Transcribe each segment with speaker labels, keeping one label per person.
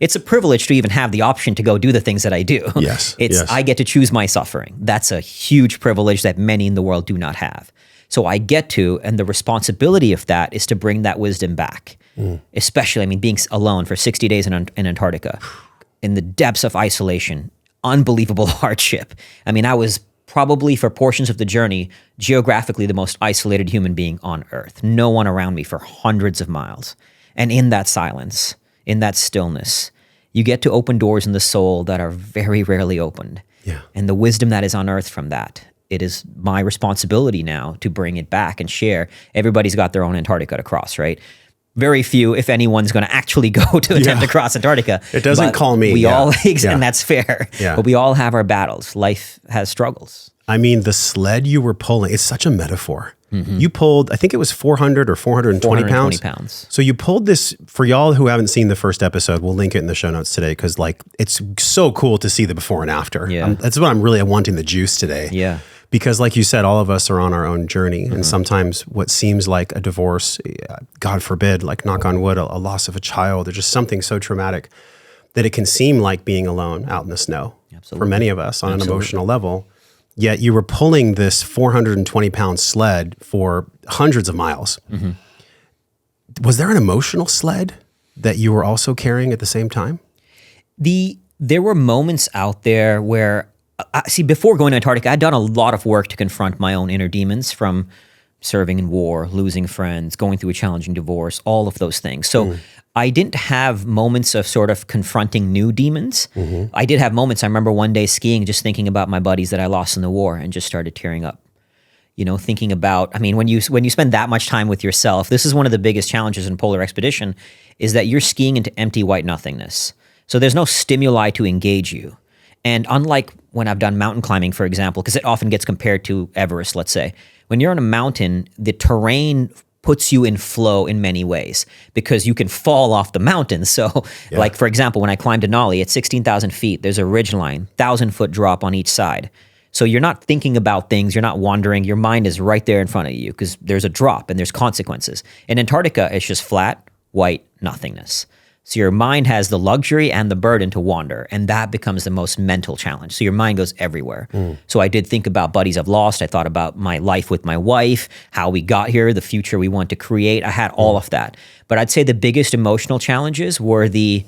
Speaker 1: it's a privilege to even have the option to go do the things that I do.
Speaker 2: Yes.
Speaker 1: I get to choose my suffering. That's a huge privilege that many in the world do not have. So I get to, and the responsibility of that is to bring that wisdom back. Especially, I mean, being alone for 60 days in Antarctica, in the depths of isolation, unbelievable hardship. I mean, I was probably for portions of the journey, geographically the most isolated human being on Earth. No one around me for hundreds of miles. And in that silence, in that stillness, you get to open doors in the soul that are very rarely opened.
Speaker 2: Yeah.
Speaker 1: And the wisdom that is unearthed from that, it is my responsibility now to bring it back and share. Everybody's got their own Antarctica to cross, right? Very few, if anyone's going to actually go to attempt to cross Antarctica.
Speaker 2: It doesn't call me.
Speaker 1: We all, and that's fair.
Speaker 2: Yeah.
Speaker 1: But we all have our battles. Life has struggles.
Speaker 2: I mean, the sled you were pulling, it's such a metaphor. You pulled, I think it was 400 or 420 pounds. So you pulled this, for y'all who haven't seen the first episode, we'll link it in the show notes today because like it's so cool to see the before and after.
Speaker 1: Yeah.
Speaker 2: That's what I'm really wanting the juice today.
Speaker 1: Yeah.
Speaker 2: Because like you said, all of us are on our own journey. And sometimes what seems like a divorce, God forbid, like knock on wood, a loss of a child, or just something so traumatic that it can seem like being alone out in the snow.
Speaker 1: Absolutely.
Speaker 2: For many of us on an emotional level. Yet you were pulling this 420-pound sled for hundreds of miles. Was there an emotional sled that you were also carrying at the same time?
Speaker 1: There were moments out there where, before going to Antarctica, I'd done a lot of work to confront my own inner demons from serving in war, losing friends, going through a challenging divorce, all of those things. So I didn't have moments of sort of confronting new demons. I did have moments. I remember one day skiing, just thinking about my buddies that I lost in the war and just started tearing up. You know, thinking about, I mean, when you spend that much time with yourself, this is one of the biggest challenges in polar expedition, is that you're skiing into empty white nothingness. So there's no stimuli to engage you. And unlike when I've done mountain climbing, for example, because it often gets compared to Everest, let's say, when you're on a mountain, the terrain puts you in flow in many ways because you can fall off the mountain. So like, for example, when I climbed Denali at 16,000 feet, there's a ridge line, 1,000-foot drop on each side. So you're not thinking about things, you're not wandering, your mind is right there in front of you because there's a drop and there's consequences. In Antarctica, it's just flat, white nothingness. So your mind has the luxury and the burden to wander, and that becomes the most mental challenge. So your mind goes everywhere. So I did think about buddies I've lost. I thought about my life with my wife, how we got here, the future we want to create. I had all of that. But I'd say the biggest emotional challenges were the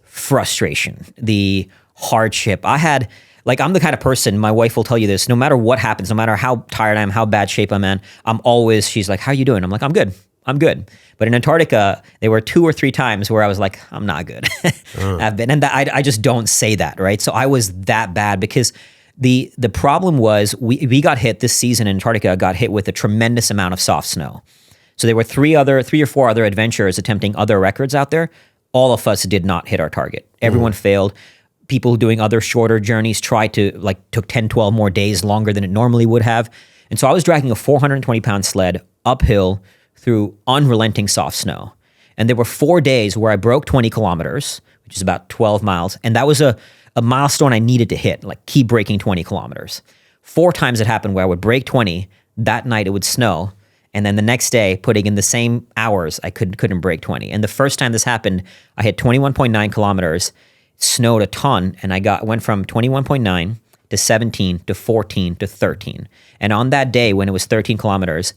Speaker 1: frustration, the hardship. I'm the kind of person, my wife will tell you this, no matter what happens, no matter how tired I am, how bad shape I'm in, she's like, how are you doing? I'm like, I'm good. But in Antarctica, there were 2 or 3 times where I was like, I'm not good. I just don't say that, right? So I was that bad because the problem was we got hit this season in Antarctica, got hit with a tremendous amount of soft snow. So there were 3 or 4 other adventurers attempting other records out there. All of us did not hit our target. Everyone failed. People doing other shorter journeys took 10, 12 more days longer than it normally would have. And so I was dragging a 420-pound sled uphill through unrelenting soft snow. And there were 4 days where I broke 20 kilometers, which is about 12 miles. And that was a milestone I needed to hit, like keep breaking 20 kilometers. 4 times it happened where I would break 20, that night it would snow. And then the next day, putting in the same hours, I couldn't break 20. And the first time this happened, I hit 21.9 kilometers, snowed a ton, and went from 21.9 to 17 to 14 to 13. And on that day, when it was 13 kilometers,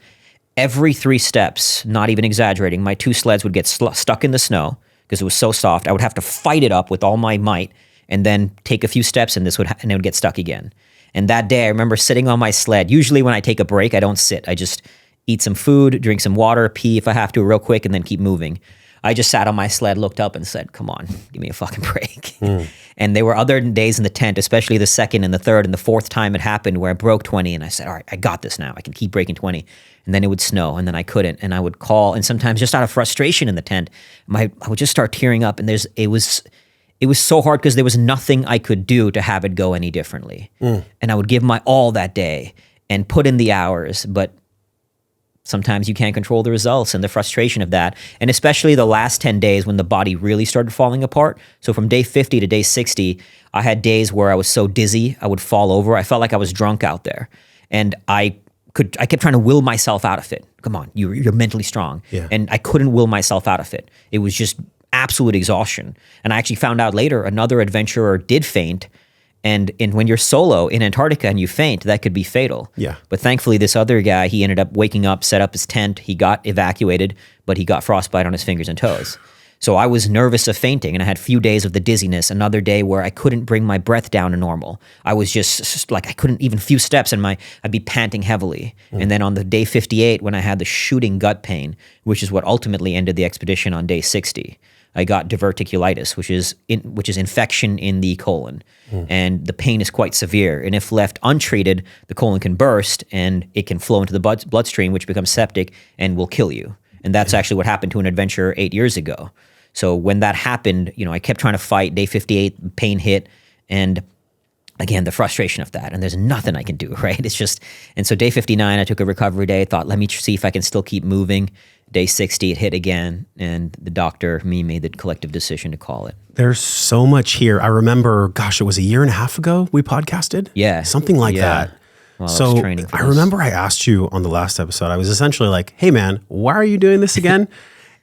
Speaker 1: every 3 steps, not even exaggerating, my 2 sleds would get stuck in the snow because it was so soft. I would have to fight it up with all my might and then take a few steps and it would get stuck again. And that day, I remember sitting on my sled. Usually when I take a break, I don't sit. I just eat some food, drink some water, pee if I have to real quick, and then keep moving. I just sat on my sled, looked up and said, come on, give me a fucking break. And there were other days in the tent, especially the second and the third and the fourth time it happened where I broke 20 and I said, all right, I got this now. I can keep breaking 20. And then it would snow and then I couldn't. And I would call, and sometimes just out of frustration in the tent, I would just start tearing up. And it was so hard because there was nothing I could do to have it go any differently. And I would give my all that day and put in the hours, but sometimes you can't control the results and the frustration of that. And especially the last 10 days when the body really started falling apart. So from day 50 to day 60, I had days where I was so dizzy, I would fall over. I felt like I was drunk out there. And I kept trying to will myself out of it. Come on, you're mentally strong.
Speaker 2: Yeah.
Speaker 1: And I couldn't will myself out of it. It was just absolute exhaustion. And I actually found out later another adventurer did faint. And when you're solo in Antarctica and you faint, that could be fatal.
Speaker 2: Yeah.
Speaker 1: But thankfully, this other guy, he ended up waking up, set up his tent. He got evacuated, but he got frostbite on his fingers and toes. So I was nervous of fainting, and I had a few days of the dizziness, another day where I couldn't bring my breath down to normal. I was just like, I couldn't even few steps, and I'd be panting heavily. And then on the day 58, when I had the shooting gut pain, which is what ultimately ended the expedition on day 60, I got diverticulitis, which is infection in the colon. And the pain is quite severe. And if left untreated, the colon can burst, and it can flow into the bloodstream, which becomes septic and will kill you. And that's actually what happened to an adventurer 8 years ago. So when that happened, I kept trying to fight. Day 58, pain hit, and again, the frustration of that. And there's nothing I can do, right? It's just, and so day 59, I took a recovery day. I thought, let me see if I can still keep moving. Day 60, it hit again, and the doctor, me, made the collective decision to call it.
Speaker 2: There's so much here. I remember, gosh, it was a year and a half ago we podcasted?
Speaker 1: Yeah.
Speaker 2: Something like that.
Speaker 1: Well,
Speaker 2: so
Speaker 1: I was training for
Speaker 2: I
Speaker 1: this.
Speaker 2: remember I asked you on the last episode, I was essentially like, hey man, why are you doing this again?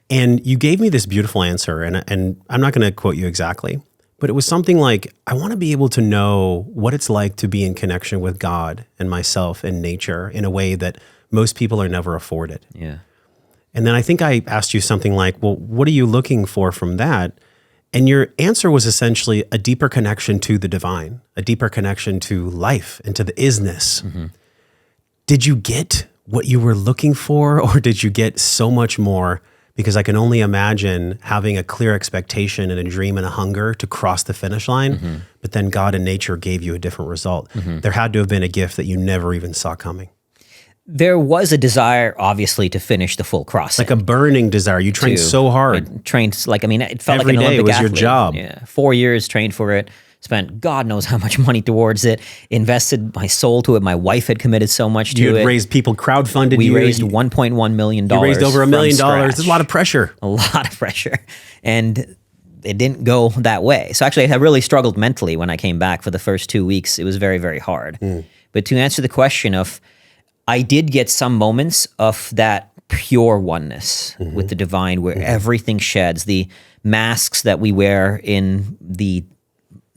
Speaker 2: And you gave me this beautiful answer, and I'm not going to quote you exactly, but it was something like, I want to be able to know what it's like to be in connection with God and myself and nature in a way that most people are never afforded.
Speaker 1: Yeah.
Speaker 2: And then I think I asked you something like, well, what are you looking for from that? And your answer was essentially a deeper connection to the divine, a deeper connection to life and to the isness. Mm-hmm. Did you get what you were looking for, or did you get so much more? Because I can only imagine having a clear expectation and a dream and a hunger to cross the finish line, but then God and nature gave you a different result. There had to have been a gift that you never even saw coming.
Speaker 1: There was a desire, obviously, to finish the full crossing.
Speaker 2: Like a burning desire. You trained so hard.
Speaker 1: I trained, it felt
Speaker 2: Every
Speaker 1: like an
Speaker 2: day
Speaker 1: Olympic
Speaker 2: was
Speaker 1: athlete.
Speaker 2: your job.
Speaker 1: Yeah, 4 years trained for it. Spent God knows how much money towards it. Invested my soul to it. My wife had committed so much to it.
Speaker 2: You had raised people, crowdfunded.
Speaker 1: We raised $1.1 million.
Speaker 2: You raised over $1 million. There's a lot of pressure.
Speaker 1: A lot of pressure. And it didn't go that way. So actually, I really struggled mentally when I came back for the first 2 weeks. It was very, very hard. But to answer the question of, I did get some moments of that pure oneness with the divine, where everything sheds, the masks that we wear in the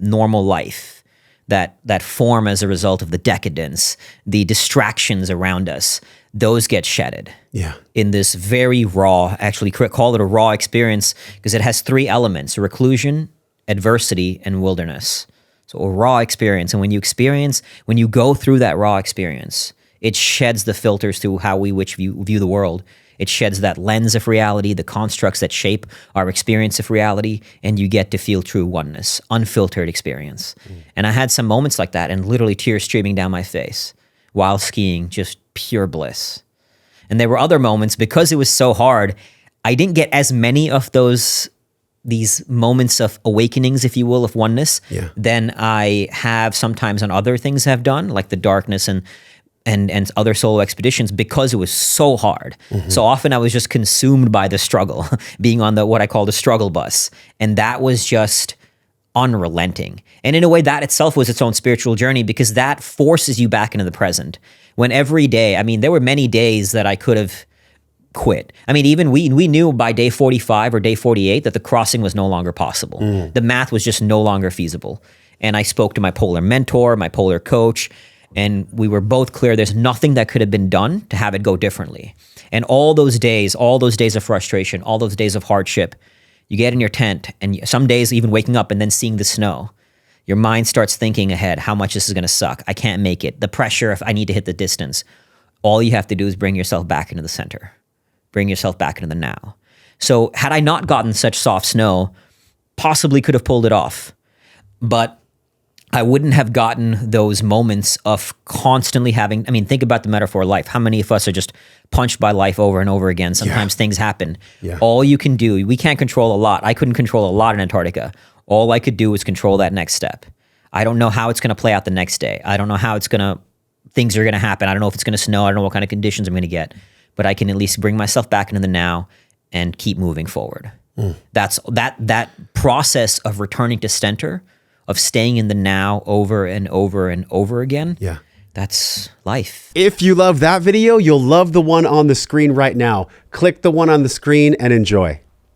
Speaker 1: normal life that form as a result of the decadence, the distractions around us, those get shedded.
Speaker 2: Yeah.
Speaker 1: In this very raw, actually call it a raw experience, because it has 3 elements: reclusion, adversity, and wilderness. So a raw experience. And when you go through that raw experience, it sheds the filters through how we view the world. It sheds that lens of reality, the constructs that shape our experience of reality, and you get to feel true oneness, unfiltered experience. And I had some moments like that, and literally tears streaming down my face while skiing, just pure bliss. And there were other moments, because it was so hard, I didn't get as many of these moments of awakenings, if you will, of oneness, than I have sometimes on other things I've done, like the darkness and other solo expeditions, because it was so hard. So often I was just consumed by the struggle, being on what I call the struggle bus. And that was just unrelenting. And in a way, that itself was its own spiritual journey, because that forces you back into the present. When every day, there were many days that I could have quit. Even we knew by day 45 or day 48 that the crossing was no longer possible. The math was just no longer feasible. And I spoke to my polar mentor, my polar coach, and we were both clear there's nothing that could have been done to have it go differently. And all those days of frustration, all those days of hardship, you get in your tent, and some days even waking up and then seeing the snow, your mind starts thinking ahead, how much this is going to suck. I can't make it. The pressure if I need to hit the distance. All you have to do is bring yourself back into the center. Bring yourself back into the now. So had I not gotten such soft snow, possibly could have pulled it off. But I wouldn't have gotten those moments of constantly having, think about the metaphor of life. How many of us are just punched by life over and over again? Sometimes things happen. All you can do, we can't control a lot. I couldn't control a lot in Antarctica. All I could do was control that next step. I don't know how it's going to play out the next day. I don't know how things are going to happen. I don't know if it's going to snow. I don't know what kind of conditions I'm going to get. But I can at least bring myself back into the now and keep moving forward. That's that process of returning to center, of staying in the now over and over and over again. That's life.
Speaker 3: If you love that video, you'll love the one on the screen right now. Click the one on the screen and enjoy.